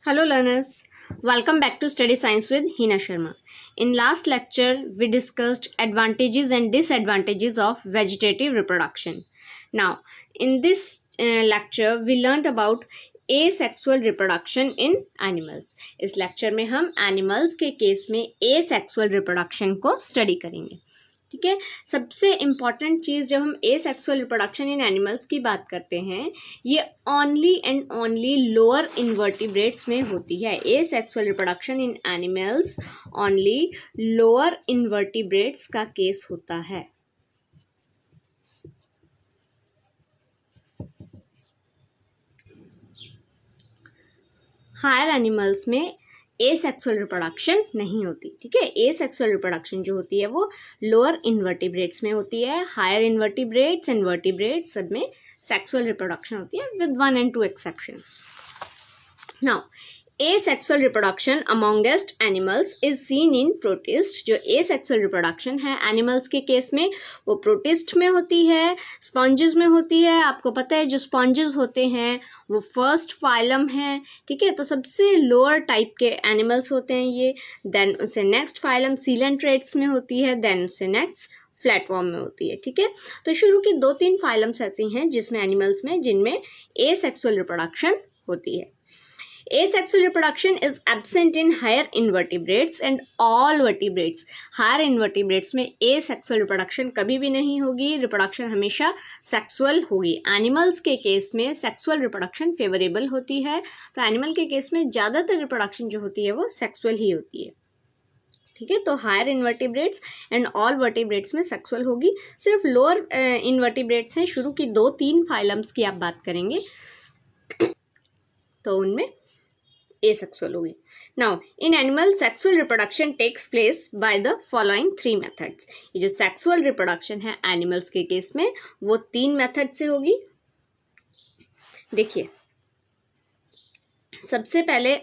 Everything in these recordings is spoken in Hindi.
Hello learners, welcome back to Study Science with Hina Sharma. In last lecture, we discussed advantages and disadvantages of vegetative reproduction. Now, in this lecture, we learned about asexual reproduction in animals. इस lecture में हम animals के case में asexual reproduction को study करेंगे. ठीक है, सबसे इम्पॉर्टेंट चीज़ जब हम एसेक्सुअल रिप्रोडक्शन इन एनिमल्स की बात करते हैं, ये only and only lower invertebrates में होती है. Asexual reproduction in animals only lower invertebrates का केस होता है. हायर एनिमल्स में एसेक्सुअल रिप्रोडक्शन नहीं होती. ठीक है, एसेक्सुअल रिप्रोडक्शन जो होती है वो लोअर इन्वर्टिब्रेट्स में होती है. हायर इन्वर्टिब्रेट्स एंड वर्टिब्रेट्स सब में सेक्सुअल रिप्रोडक्शन होती है with 1 and 2 exceptions. Now asexual reproduction amongst animals is seen in protists. जो asexual reproduction है animals के केस में वो protist में होती है, sponges में होती है. आपको पता है जो sponges होते हैं वो first phylum है. ठीक है, तो सबसे lower type के animals होते हैं ये. then उसे next phylum coelentrates में होती है, then उसे next फ्लैटफॉर्म में होती है. ठीक है, तो शुरू की 2-3 फाइलम्स ऐसी हैं जिसमें एनिमल्स में जिनमें एसेक्सुअल रिप्रोडक्शन होती है. Asexual reproduction is absent in higher invertebrates and all vertebrates. Higher invertebrates में asexual reproduction कभी भी नहीं होगी. रिप्रोडक्शन हमेशा सेक्सुअल होगी. एनिमल्स के केस में सेक्सुअल रिप्रोडक्शन फेवरेबल होती है, तो एनिमल के केस में ज़्यादातर रिप्रोडक्शन जो होती है वो सेक्सुअल ही होती है. ठीक है, तो higher invertebrates and all vertebrates में सेक्सुअल होगी. सिर्फ लोअर इन्वर्टिब्रेट्स हैं, शुरू की 2-3 फाइलम्स की आप बात करेंगे तो उनमें asexual होगी. Now, in animal, sexual reproduction takes place by the following 3 methods. ये जो sexual reproduction है animals के केस में वो 3 मेथड से होगी. देखिए, सबसे पहले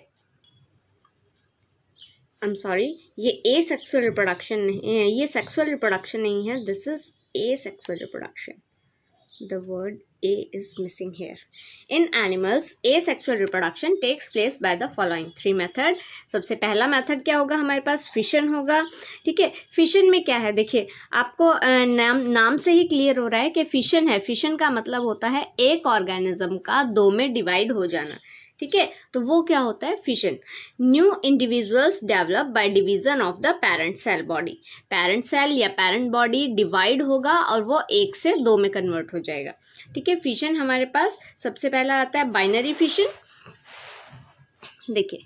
ये asexual reproduction नहीं है, ये sexual reproduction नहीं है. This is asexual reproduction. The word A is missing here. In animals, asexual reproduction takes place by the following 3 method. सबसे पहला मेथड क्या होगा हमारे पास? फिशन होगा. ठीक है, फिशन में क्या है देखिए, आपको नाम से ही क्लियर हो रहा है कि फिशन है. फिशन का मतलब होता है एक ऑर्गेनिज्म का 2 में डिवाइड हो जाना. ठीक है, तो वो क्या होता है? Fission. New individuals develop by division of the parent cell body. Parent cell या पेरेंट बॉडी डिवाइड होगा और वो 1 से 2 में कन्वर्ट हो जाएगा. ठीक है, फिशन हमारे पास सबसे पहला आता है बाइनरी फिशन. देखिए,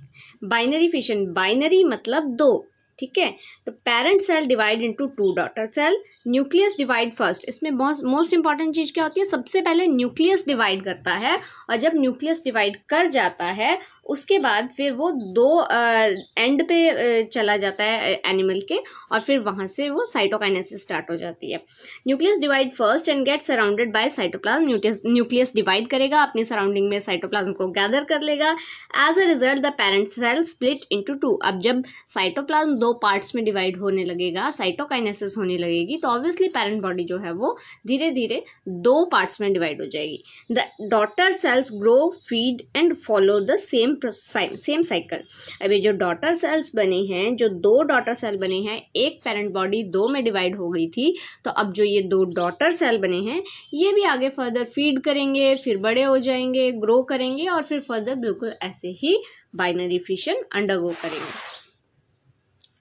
बाइनरी फिशन, बाइनरी मतलब 2. ठीक है, तो parent cell divide into 2 daughter cell. Nucleus divide first. इसमें मोस्ट इंपॉर्टेंट चीज़ क्या होती है? सबसे पहले न्यूक्लियस डिवाइड करता है, और जब न्यूक्लियस डिवाइड कर जाता है उसके बाद फिर वो 2 एंड पे चला जाता है एनिमल के, और फिर वहाँ से वो साइटोकाइनेसिस स्टार्ट हो जाती है. Nucleus divide first and get surrounded by cytoplasm. Nucleus divide करेगा, अपनी सराउंडिंग में साइटोप्लाज्म को गैदर कर लेगा. As a result the parent cell split into 2. अब जब साइटोप्लाज्म 2 पार्ट्स में डिवाइड होने लगेगा, साइटोकाइनेसिस होने लगेगी, तो ऑब्वियसली पेरेंट बॉडी जो है वो धीरे धीरे 2 पार्ट्स में डिवाइड हो जाएगी. The daughter cells grow, feed and follow the same cycle. अब ये जो डॉटर सेल्स बने हैं, जो 2 डॉटर सेल बने हैं, एक पेरेंट बॉडी 2 में डिवाइड हो गई थी, तो अब जो ये 2 डॉटर सेल बने हैं ये भी आगे फर्दर फीड करेंगे, फिर बड़े हो जाएंगे, ग्रो करेंगे, और फिर फर्दर बिल्कुल ऐसे ही बाइनरी फिशन अंडरगो करेंगे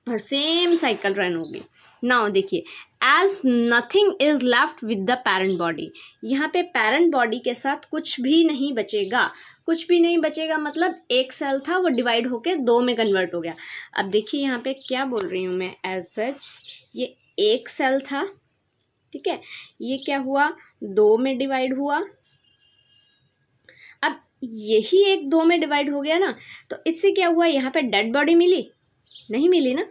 और सेम साइकिल रन होगी. नाउ देखिए, as nothing is left with the parent body. यहाँ पे पेरेंट बॉडी के साथ कुछ भी नहीं बचेगा. कुछ भी नहीं बचेगा मतलब एक सेल था वो डिवाइड होके 2 में कन्वर्ट हो गया. अब देखिए यहाँ पे क्या बोल रही हूँ मैं, एज सच ये एक सेल था. ठीक है, ये क्या हुआ? 2 में डिवाइड हुआ. अब यही एक 2 में डिवाइड हो गया ना, तो इससे क्या हुआ? यहाँ पे डेड बॉडी मिली? नहीं मिली ना.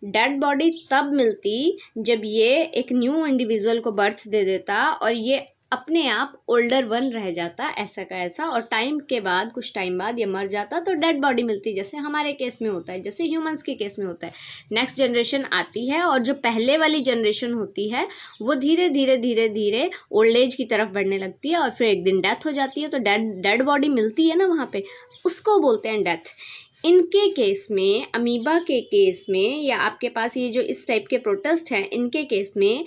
डेड बॉडी तब मिलती जब ये एक न्यू इंडिविजुअल को बर्थ दे देता और ये अपने आप ओल्डर वन रह जाता ऐसा का ऐसा, और टाइम के बाद कुछ टाइम बाद ये मर जाता तो डेड बॉडी मिलती, जैसे हमारे केस में होता है, जैसे ह्यूमंस के केस में होता है। नेक्स्ट जनरेशन आती है और जो पहले वाली जनरेशन होती है वो धीरे धीरे धीरे धीरे ओल्ड एज की तरफ बढ़ने लगती है और फिर एक दिन डेथ हो जाती है, तो डेड बॉडी मिलती है ना वहाँ पे, उसको बोलते हैं डेथ। इनके केस में, अमीबा के केस में, या आपके पास ये जो इस टाइप के प्रोटिस्ट हैं, इनके केस में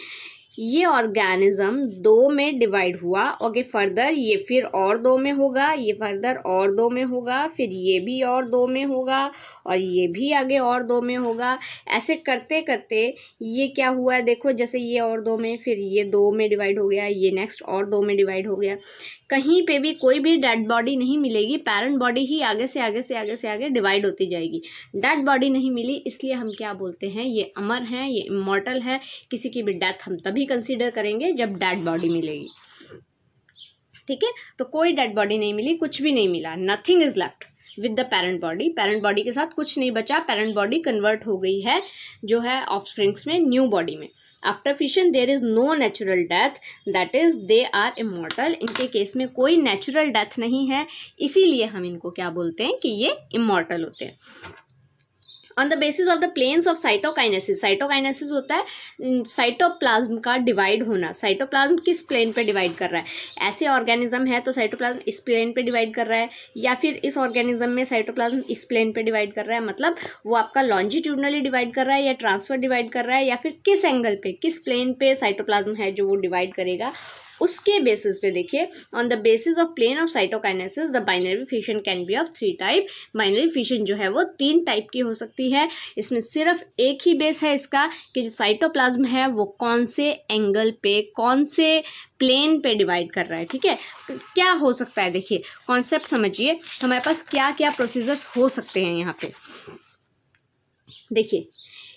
ये ऑर्गेनिज्म दो में डिवाइड हुआ, आगे फर्दर ये फिर और दो में होगा, ये फर्दर और दो में होगा, फिर ये भी और दो में होगा, और ये भी आगे और दो में होगा। ऐसे करते करते ये क्या हुआ है देखो, जैसे ये और दो में, फिर ये दो में डिवाइड हो गया, ये नेक्स्ट और दो में डिवाइड हो गया। कहीं पे भी कोई भी डेड बॉडी नहीं मिलेगी, पैरेंट बॉडी ही आगे से आगे से आगे से आगे डिवाइड होती जाएगी। डेड बॉडी नहीं मिली, इसलिए हम क्या बोलते हैं, ये अमर हैं, ये इमॉर्टल है। किसी की भी डेथ हम तभी कंसीडर करेंगे जब डेड बॉडी मिलेगी। ठीक है, तो कोई डेड बॉडी नहीं मिली, कुछ भी नहीं मिला, nothing is left with the parent body. Parent body के साथ कुछ नहीं बचा, पेरेंट बॉडी कन्वर्ट हो गई है जो है ऑफस्प्रिंग्स में, न्यू बॉडी में। After fission there is no natural death, that is they are immortal. इनके केस में कोई नेचुरल डेथ नहीं है, इसीलिए हम इनको क्या बोलते हैं कि ये इमॉर्टल होते हैं। On the basis of the planes of cytokinesis, cytokinesis होता है साइटोप्लाज्म का डिवाइड होना। साइटोप्लाज्म किस प्लेन पे डिवाइड कर रहा है, ऐसे ऑर्गेनिज्म है तो साइटोप्लाज्म इस प्लेन पे डिवाइड कर रहा है, या फिर इस ऑर्गेनिज्म में साइटोप्लाज्म इस प्लेन पे डिवाइड कर रहा है, मतलब वो आपका लॉन्जिट्यूडनली डिवाइड कर रहा है या ट्रांसफर डिवाइड कर रहा है, या फिर किस एंगल पे, किस प्लेन पे साइटोप्लाज्म है जो वो डिवाइड करेगा, उसके बेसिस पे देखिए। On the basis of plane of cytokinesis the binary fission can be of 3 type. Binary fission जो है वो 3 टाइप की हो सकती है। इसमें सिर्फ एक ही बेस है इसका कि जो साइटोप्लाज्म है वो कौन से एंगल पे, कौन से प्लेन पे डिवाइड कर रहा है। ठीक है, क्या हो सकता है, देखिए कॉन्सेप्ट समझिए, हमारे पास क्या क्या प्रोसीजर्स हो सकते हैं यहाँ पे। देखिए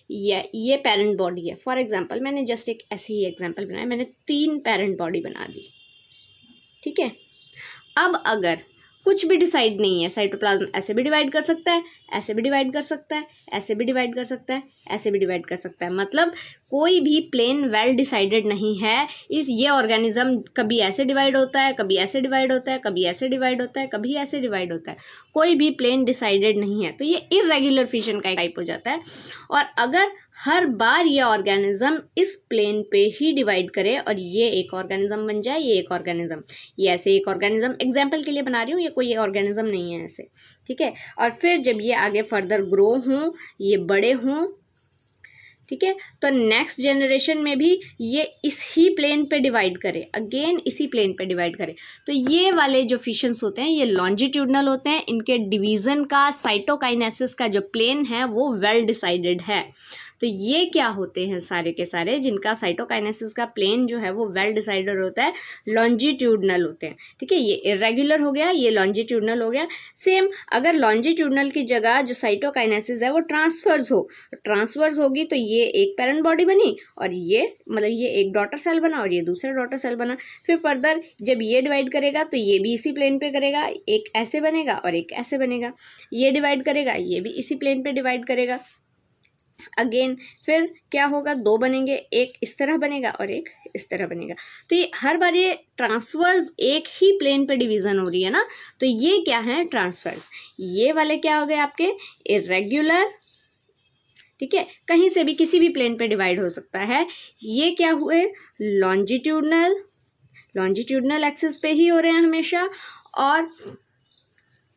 ये पेरेंट बॉडी है, फॉर एग्जांपल मैंने जस्ट एक ऐसे ही एग्जांपल बनाया, मैंने 3 पेरेंट बॉडी बना दी। ठीक है, अब अगर कुछ भी डिसाइड नहीं है, साइटोप्लाज्म ऐसे भी डिवाइड कर सकता है, ऐसे भी डिवाइड कर सकता है, ऐसे भी डिवाइड कर सकता है, ऐसे भी डिवाइड कर सकता है, मतलब कोई भी प्लेन वेल डिसाइडेड नहीं है। ये ऑर्गेनिज्म कभी ऐसे डिवाइड होता है, कभी ऐसे डिवाइड होता है, कभी ऐसे डिवाइड होता है, कभी ऐसे डिवाइड होता है, कोई भी प्लेन डिसाइडेड नहीं है, तो ये इर्रेगुलर फिशन का टाइप हो जाता है। और अगर हर बार ये ऑर्गेनिज्म इस प्लेन पे ही डिवाइड करे और ये एक ऑर्गेनिज्म बन जाए, ये एक ऑर्गेनिज्म, ये ऐसे एक ऑर्गेनिज्म, एग्जाम्पल के लिए बना रही हूँ, ये कोई ऑर्गेनिज्म नहीं है ऐसे। ठीक है, और फिर जब ये आगे फर्दर ग्रो हों, ये बड़े हों, ठीक है, तो नेक्स्ट जनरेशन में भी ये इस ही प्लेन पे डिवाइड करे, अगेन इसी प्लेन पे डिवाइड करे, तो ये वाले जो फिशंस होते हैं ये लॉन्जिट्यूडनल होते हैं। इनके डिवीज़न का, साइटोकाइनेसिस का जो प्लेन है वो वेल डिसाइडेड है। तो ये क्या होते हैं सारे के सारे, जिनका साइटोकाइनेसिस का प्लेन जो है वो वेल डिसाइडेड होता है, लॉन्जिट्यूडनल होते हैं। ठीक है, ये इरेगुलर हो गया, ये लॉन्जिट्यूडनल हो गया। सेम अगर लॉन्जिट्यूडनल की जगह जो साइटोकाइनेसिस है वो ट्रांसवर्स होगी, तो ये एक पेरेंट बॉडी बनी, और ये मतलब ये एक डॉटर सेल बना और ये दूसरा डॉटर सेल बना। फिर फर्दर जब ये डिवाइड करेगा तो ये भी इसी प्लेन पे करेगा, एक ऐसे बनेगा और एक ऐसे बनेगा, ये डिवाइड करेगा, ये भी इसी प्लेन पे डिवाइड करेगा। अगेन फिर क्या होगा, 2 बनेंगे, एक इस तरह बनेगा और एक इस तरह बनेगा। तो ये हर बार ये ट्रांसफर्स एक ही प्लेन पे डिवीजन हो रही है ना, तो ये क्या है, ट्रांसफर्स। ये वाले क्या हो गए आपके, इरेगुलर। ठीक है, कहीं से भी किसी भी प्लेन पे डिवाइड हो सकता है। ये क्या हुए, लॉन्जिट्यूडनल एक्सिस पे ही हो रहे हैं हमेशा। और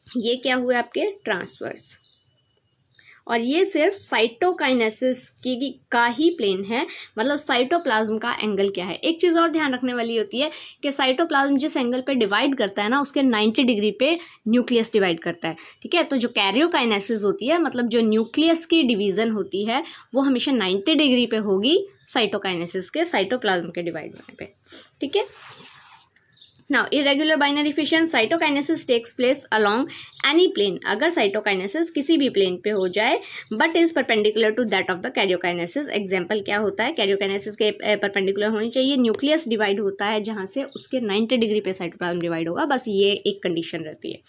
ये क्या हुए आपके, ट्रांसवर्स। और ये सिर्फ साइटोकाइनेसिस का ही प्लेन है, मतलब साइटोप्लाज्म का एंगल क्या है। एक चीज़ और ध्यान रखने वाली होती है कि साइटोप्लाज्म जिस एंगल पे डिवाइड करता है ना, उसके 90 डिग्री पे न्यूक्लियस डिवाइड करता है। ठीक है, तो जो कैरियोकाइनेसिस होती है, मतलब जो न्यूक्लियस की डिवीज़न होती है, वो हमेशा 90 डिग्री पे होगी साइटोकाइनेसिस के, साइटोप्लाज्म के डिवाइड होने पे। ठीक है, now irregular binary fission, cytokinesis takes place along any plane, अगर साइटोकाइनेसिस किसी भी प्लेन पे हो जाए but is perpendicular to that of the karyokinesis. Example क्या होता है, कैरियोकाइनेसिस के परपेंडिकुलर होनी चाहिए, न्यूक्लियस डिवाइड होता है जहाँ से उसके 90 डिग्री पे साइटोप्लाज्म डिवाइड होगा, बस ये एक कंडीशन रहती है।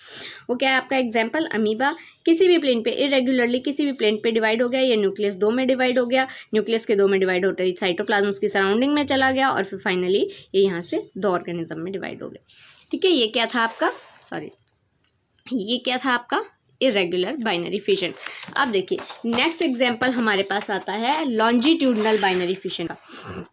वो क्या है आपका एग्जाम्पल, अमीबा किसी भी प्लेन पे इरेगुलरली किसी भी प्लेन पे डिवाइड हो गया, ये न्यूक्लियस 2 में डिवाइड हो गया, न्यूक्लियस के 2 में डिवाइड होते ही साइटोप्लाज्म उसकी सराउंडिंग में चला गया और फिर फाइनली ये यहाँ से 2 ऑर्गेनिज्म में डिवाइड हो गया। ठीक है, ये क्या था आपका, ये क्या था आपका इरेगुलर बाइनरी फिशन। अब देखिए नेक्स्ट एग्जांपल हमारे पास आता है लॉन्जिट्यूडनल बाइनरी फिशन का।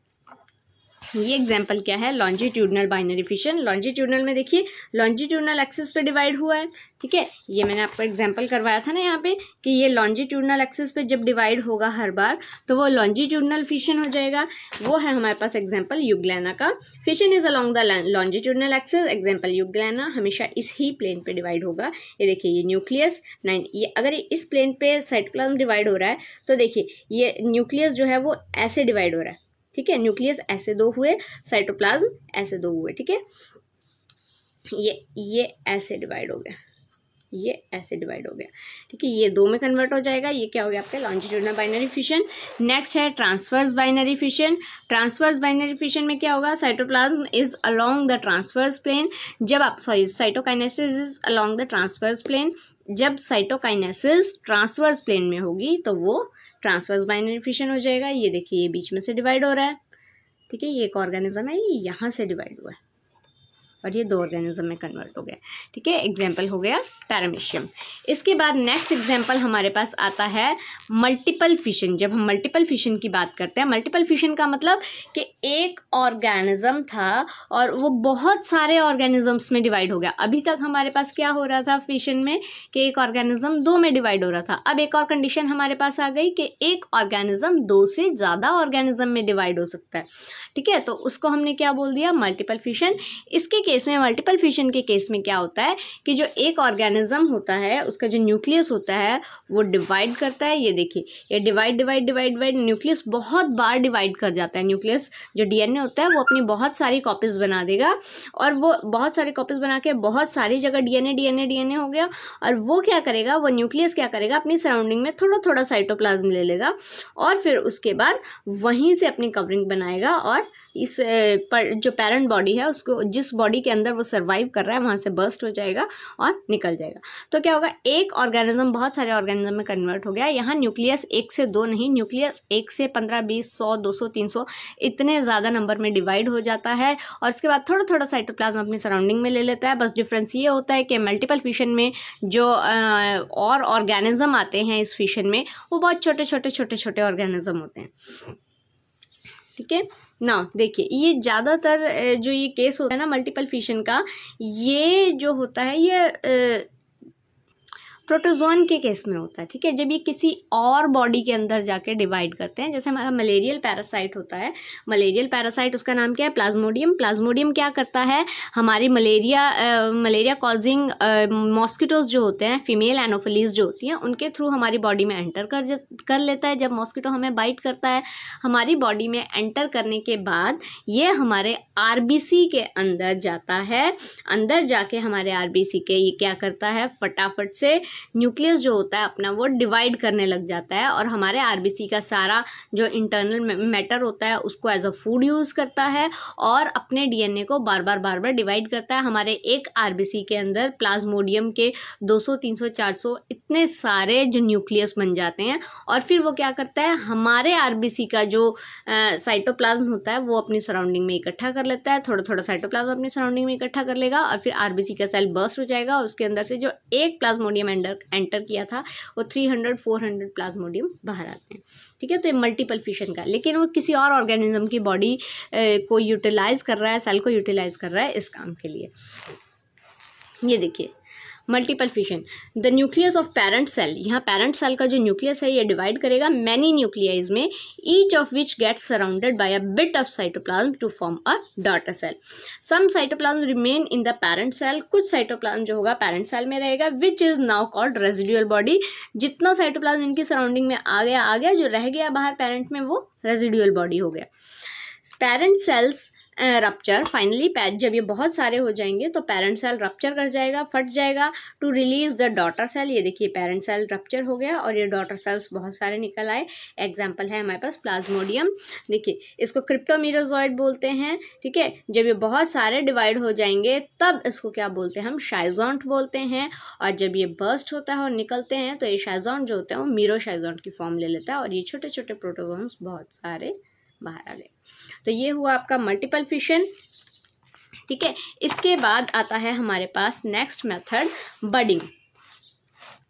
ये एग्जांपल क्या है, लॉन्जिट्यूडनल बाइनरी फिशन। लॉन्जिट्यूडनल में देखिए लॉन्जिट्यूडनल एक्सिस पे डिवाइड हुआ है, ठीक है, ये मैंने आपको एग्जांपल करवाया था ना यहाँ पे कि ये लॉन्जिट्यूडनल एक्सिस पे जब डिवाइड होगा हर बार तो वो लॉन्जिट्यूडनल फिशन हो जाएगा। वो है हमारे पास एग्जांपल यूग्लेना का, fission is along the longitudinal axis, example euglena, हमेशा इस ही प्लेन पे डिवाइड होगा। ये देखिए ये न्यूक्लियस ये अगर इस प्लेन पे साइटोप्लाज्म डिवाइड हो रहा है तो देखिए ये न्यूक्लियस जो है वो ऐसे डिवाइड हो रहा है, ठीक है, न्यूक्लियस ऐसे 2 हुए, साइटोप्लाज्म ऐसे 2 हुए, ठीक है, ये ऐसे डिवाइड हो गया, ये ऐसे डिवाइड हो गया, ठीक है, ये 2 में कन्वर्ट हो जाएगा, ये क्या हो गया आपका लॉन्जिट्यूडनल बाइनरी फिशन। नेक्स्ट है transverse binary fission. Transverse binary fission में क्या होगा, cytoplasm is along the transverse plane, जब आप cytokinesis is along the transverse plane, जब साइटोकाइनेसिस ट्रांसवर्स प्लेन में होगी तो वो ट्रांसवर्स बाइनरी फिशन हो जाएगा। ये देखिए ये बीच में से डिवाइड हो रहा है, ठीक है, ये एक ऑर्गेनिज्म है, ये यहाँ से डिवाइड हुआ है और ये 2 ऑर्गेनिज्म में कन्वर्ट हो गया, ठीक है, एग्जाम्पल हो गया पैरामीशियम। इसके बाद नेक्स्ट एग्जाम्पल हमारे पास आता है मल्टीपल फिशन। जब हम मल्टीपल फिशन की बात करते हैं, मल्टीपल फिशन का मतलब कि एक ऑर्गेनिज्म था और वो बहुत सारे ऑर्गेनिजम्स में डिवाइड हो गया। अभी तक हमारे पास क्या हो रहा था फिशन में कि एक ऑर्गेनिज्म 2 में डिवाइड हो रहा था, अब एक और कंडीशन हमारे पास आ गई कि एक ऑर्गेनिज्म 2 से ज़्यादा ऑर्गेनिज्म में डिवाइड हो सकता है, ठीक है, तो उसको हमने क्या बोल दिया, मल्टीपल फिशन। इसके केस में मल्टीपल फिशन के केस में क्या होता है कि जो एक ऑर्गेनिज्म होता है उसका जो न्यूक्लियस होता है वो डिवाइड करता है। ये देखिए ये डिवाइड न्यूक्लियस बहुत बार डिवाइड कर जाता है। न्यूक्लियस जो डीएनए होता है वो अपनी बहुत सारी कॉपीज बना देगा और वो बहुत सारी कॉपीज बना के बहुत सारी जगह डीएनए हो गया और वो क्या करेगा, वो न्यूक्लियस क्या करेगा, अपनी सराउंडिंग में थोड़ा थोड़ा साइटोप्लाज्म ले लेगा और फिर उसके बाद वहीं से अपनी कवरिंग बनाएगा और इस जो पेरेंट बॉडी है उसको, जिस बॉडी के अंदर वो सर्वाइव कर रहा है वहाँ से बर्स्ट हो जाएगा और निकल जाएगा। तो क्या होगा, एक ऑर्गेनिज्म बहुत सारे ऑर्गेनिज्म में कन्वर्ट हो गया। यहाँ न्यूक्लियस 1 से 2 नहीं, न्यूक्लियस 1 से 15, 20, 100, 200, 300 इतने ज़्यादा नंबर में डिवाइड हो जाता है और उसके बाद थोड़ा थोड़ा साइटोप्लाज्म अपनी सराउंडिंग में ले लेता है। बस डिफरेंस ये होता है कि मल्टीपल फिशन में जो और ऑर्गेनिज्म आते हैं इस फिशन में वो बहुत छोटे छोटे ऑर्गेनिज्म होते हैं, ठीक है ना। देखिए ये ज़्यादातर जो ये केस होता है ना मल्टीपल फिशन का, ये जो होता है ये प्रोटोजोन के केस में होता है, ठीक है, जब ये किसी और बॉडी के अंदर जाके डिवाइड करते हैं। जैसे हमारा मलेरियल पैरासाइट होता है, मलेरियल पैरासाइट उसका नाम क्या है, प्लाज्मोडियम। प्लाज्मोडियम क्या करता है, हमारी मलेरिया कॉजिंग मॉस्किटोज जो होते हैं, फीमेल एनोफिलीज जो होती हैं, उनके थ्रू हमारी बॉडी में एंटर कर लेता है। जब मॉस्किटो हमें बाइट करता है हमारी बॉडी में एंटर करने के बाद ये हमारे आरबीसी के अंदर जाता है। अंदर जाके हमारे आरबीसी के ये क्या करता है, फटाफट से न्यूक्लियस जो होता है अपना वो डिवाइड करने लग जाता है और हमारे आरबीसी का सारा जो इंटरनल मैटर होता है उसको एज अ फूड यूज़ करता है और अपने डीएनए को बार बार डिवाइड करता है। हमारे एक आरबीसी के अंदर प्लाज्मोडियम के 200, 300, 400 इतने सारे जो न्यूक्लियस बन जाते हैं और फिर वो क्या करता है, हमारे आरबीसी का जो साइटोप्लाज्म होता है वो अपनी सराउंडिंग में इकट्ठा कर लेता है। थोड़ा थोड़ा साइटोप्लाज्म अपनी सराउंडिंग में इकट्ठा कर लेगा और फिर आरबीसी का सेल बर्स्ट हो जाएगा और उसके अंदर से जो एक प्लाज्मोडियम एंटर किया था वो 300, 400 प्लाज्मोडियम बाहर आते हैं, ठीक है। तो ये मल्टीपल फिशन का, लेकिन वो किसी और ऑर्गेनिज्म की बॉडी को यूटिलाइज कर रहा है, सेल को यूटिलाइज कर रहा है इस काम के लिए। ये देखिए multiple fission, the nucleus of parent cell, यहाँ पेरेंट सेल का जो न्यूक्लियस है ये डिवाइड करेगा मैनी न्यूक्लियाइज में, each of which gets surrounded by a bit of cytoplasm to form a daughter cell. Some cytoplasm remain in the parent cell, कुछ साइटोप्लाज्म जो होगा पेरेंट सेल में रहेगा, which is now called residual body. जितना साइटोप्लाज्म इनकी सराउंडिंग में आ गया, जो रह गया बाहर पेरेंट में वो रेजिडुअल बॉडी हो गया। पेरेंट सेल्स रप्चर फाइनली जब ये बहुत सारे हो जाएंगे तो पेरेंट सेल रप्चर कर जाएगा, फट जाएगा to release the daughter cell. ये देखिए पेरेंट सेल रप्चर हो गया और ये डॉटर सेल्स बहुत सारे निकल आए। एग्जाम्पल है हमारे पास प्लाज्मोडियम। देखिए इसको क्रिप्टोमीरोजॉइड बोलते हैं, ठीक है। जब ये बहुत सारे डिवाइड हो जाएंगे तब इसको क्या बोलते हैं, हम शाइज़ोंट बोलते हैं। और जब ये बर्स्ट होता है और निकलते हैं तो ये शाइज़ोंट जो होते हैं वो मीरोशाइज़ोंट की फॉर्म ले लेता है और ये छोटे छोटे प्रोटोजोन्स बहुत सारे बाहर आ गए। तो ये हुआ आपका मल्टीपल फिशन, ठीक है। इसके बाद आता है हमारे पास नेक्स्ट मेथड बडिंग।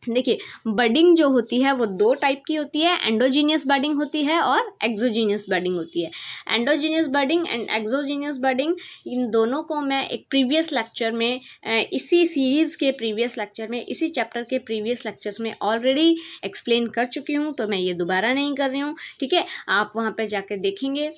देखिए बडिंग जो होती है वो दो टाइप की होती है, एंडोजीनियस बडिंग होती है और एक्सोजीनियस बडिंग होती है। Endogenous budding and exogenous budding, इन दोनों को मैं एक प्रीवियस लेक्चर में, इसी सीरीज़ के प्रीवियस लेक्चर में, इसी चैप्टर के प्रीवियस लेक्चर्स में ऑलरेडी एक्सप्लेन कर चुकी हूँ, तो मैं ये दोबारा नहीं कर रही हूँ, ठीक है। आप वहाँ पर जाकर देखेंगे।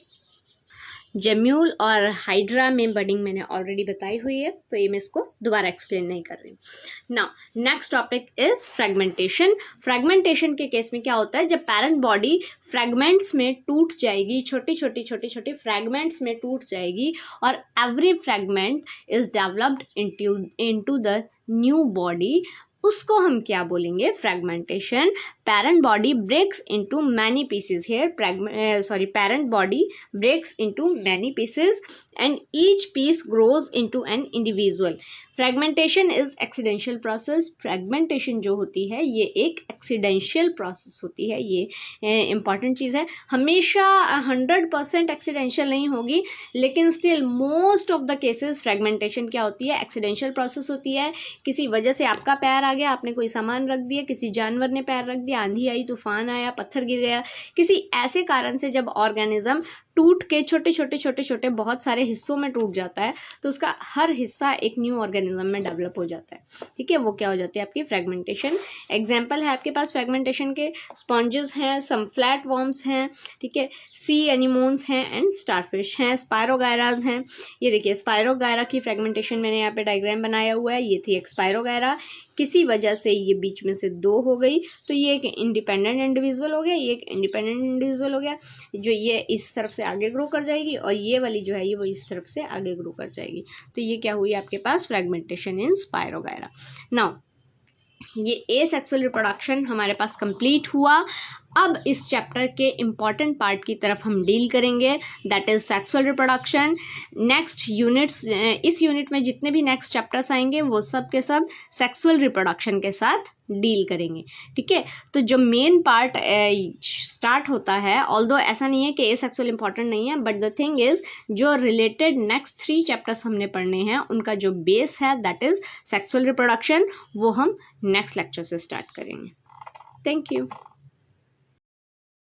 जेम्यूल और हाइड्रा में बडिंग मैंने ऑलरेडी बताई हुई है, तो ये मैं इसको दोबारा एक्सप्लेन नहीं कर रही हूँ। Now next topic is fragmentation. Fragmentation के केस में क्या होता है, जब पैरेंट बॉडी फ्रेगमेंट्स में टूट जाएगी, छोटी छोटी फ्रेगमेंट्स में टूट जाएगी और every fragment is developed into the new body, उसको हम क्या बोलेंगे, fragmentation. Parent body breaks into many pieces. Here parent body breaks into many pieces and each piece grows into an individual. Fragmentation is accidental process. Fragmentation जो होती है ये एक एक्सीडेंशियल प्रोसेस होती है, ये इंपॉर्टेंट चीज़ है। हमेशा 100% एक्सीडेंशियल नहीं होगी, लेकिन still most of the cases fragmentation क्या होती है, एक्सीडेंशियल प्रोसेस होती है। किसी वजह से आपका पैर आ गया, आपने कोई सामान रख दिया, किसी जानवर ने पैर रख दिया, आंधी आई, तूफान आया, पत्थर गिर गया, किसी ऐसे कारण से जब ऑर्गेनिज्म टूट के छोटे छोटे बहुत सारे हिस्सों में टूट जाता है तो उसका हर हिस्सा एक न्यू ऑर्गेनिज्म में डेवलप हो जाता है, ठीक है। वो क्या हो जाती है, आपकी फ्रेगमेंटेशन। एग्जांपल है आपके पास फ्रेगमेंटेशन के, स्पॉन्जेस हैं, सम फ्लैट वॉर्म्स हैं, ठीक है, सी एनिमोन्स हैं एंड स्टारफिश हैं, स्पायरोगायराज हैं। ये देखिए स्पायरोगायरा की फ्रेगमेंटेशन मैंने यहाँ पे डायग्राम बनाया हुआ है। ये थी एक स्पायरोगायरा, किसी वजह से ये बीच में से दो हो गई तो ये एक इंडिपेंडेंट इंडिविजुअल हो गया, ये एक इंडिपेंडेंट इंडिविजुअल हो गया, जो ये इस तरफ से आगे ग्रो कर जाएगी और ये वाली जो है ये वो इस तरफ से आगे ग्रो कर जाएगी। तो ये क्या हुई आपके पास, फ्रेगमेंटेशन इन स्पायरोगायरा। नाउ ये एसेक्सुअल रिप्रोडक्शन हमारे पास कंप्लीट हुआ। अब इस चैप्टर के इम्पॉर्टेंट पार्ट की तरफ हम डील करेंगे, that is sexual reproduction. Next units, इस यूनिट में जितने भी नेक्स्ट चैप्टर्स आएंगे वो सब के सब सेक्सुअल रिप्रोडक्शन के साथ डील करेंगे, ठीक है। तो जो मेन पार्ट स्टार्ट होता है, ऑल्दो ऐसा नहीं है कि एसेक्सुअल इंपॉर्टेंट नहीं है, बट द थिंग इज जो रिलेटेड नेक्स्ट 3 चैप्टर्स हमने पढ़ने हैं उनका जो बेस है दैट इज सेक्सुअल रिप्रोडक्शन, वो हम नेक्स्ट लेक्चर से स्टार्ट करेंगे। Thank you.